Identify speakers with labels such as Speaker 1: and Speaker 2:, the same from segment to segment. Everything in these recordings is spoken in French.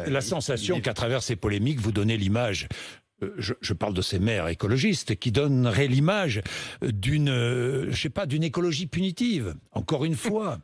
Speaker 1: La sensation qu'à travers ces polémiques, vous donnez l'image, je parle de ces maires écologistes, qui donneraient l'image d'une écologie punitive, encore une fois.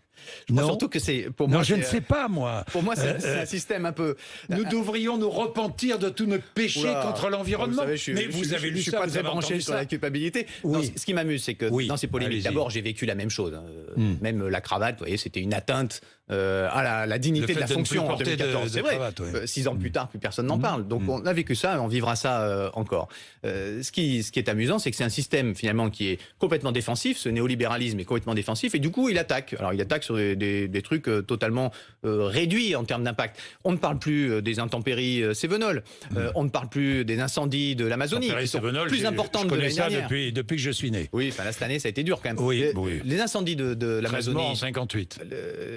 Speaker 2: Je crois surtout que c'est, pour moi,
Speaker 1: je ne sais pas, moi.
Speaker 2: Pour moi, c'est un système un peu.
Speaker 1: Nous devrions nous repentir de tous nos péchés contre l'environnement.
Speaker 2: Mais vous avez lu ça, je suis pas très branché sur la culpabilité.
Speaker 1: Oui.
Speaker 2: Non, ce qui m'amuse, c'est que dans ces polémiques, d'abord, j'ai vécu la même chose. Même la cravate, vous voyez, c'était une atteinte à la dignité de la fonction en 2014. C'est vrai. 6 ans plus tard, plus personne n'en parle. Donc on a vécu ça, on vivra ça encore. Ce qui est amusant, c'est que c'est un système finalement qui est complètement défensif. Ce néolibéralisme est complètement défensif et du coup, il attaque. Alors il attaque sur des trucs totalement réduits en termes d'impact. On ne parle plus des intempéries cévenols. On ne parle plus des incendies de l'Amazonie, qui sont plus importantes que l'année dernière.
Speaker 1: Je connais ça depuis que je suis né.
Speaker 2: Oui, enfin là, cette année, ça a été dur quand même.
Speaker 1: Oui.
Speaker 2: Les incendies de l'Amazonie.
Speaker 1: En 58.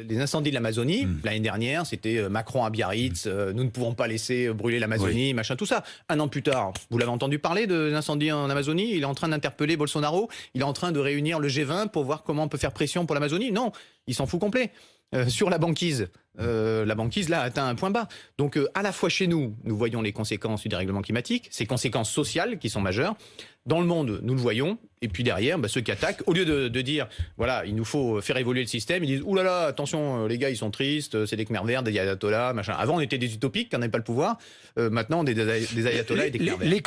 Speaker 2: Les incendies de l'Amazonie, l'année dernière, c'était Macron à Biarritz, nous ne pouvons pas laisser brûler l'Amazonie, machin, tout ça. Un an plus tard, vous l'avez entendu parler de l'incendie en Amazonie? Il est en train d'interpeller Bolsonaro, il est en train de réunir le G20 pour voir comment on peut faire pression pour l'Amazonie. Non, il s'en fout complet. Sur la banquise là atteint un point bas. Donc à la fois chez nous, nous voyons les conséquences du dérèglement climatique, ces conséquences sociales qui sont majeures. Dans le monde, nous le voyons. Et puis derrière, ceux qui attaquent, au lieu de dire, voilà, il nous faut faire évoluer le système, ils disent, ouh là là, attention, les gars, ils sont tristes, c'est des Khmers verts, des ayatollahs, machin. Avant, on était des utopiques, on n'avait pas le pouvoir. Maintenant, on est des ayatollahs et des Khmers verts.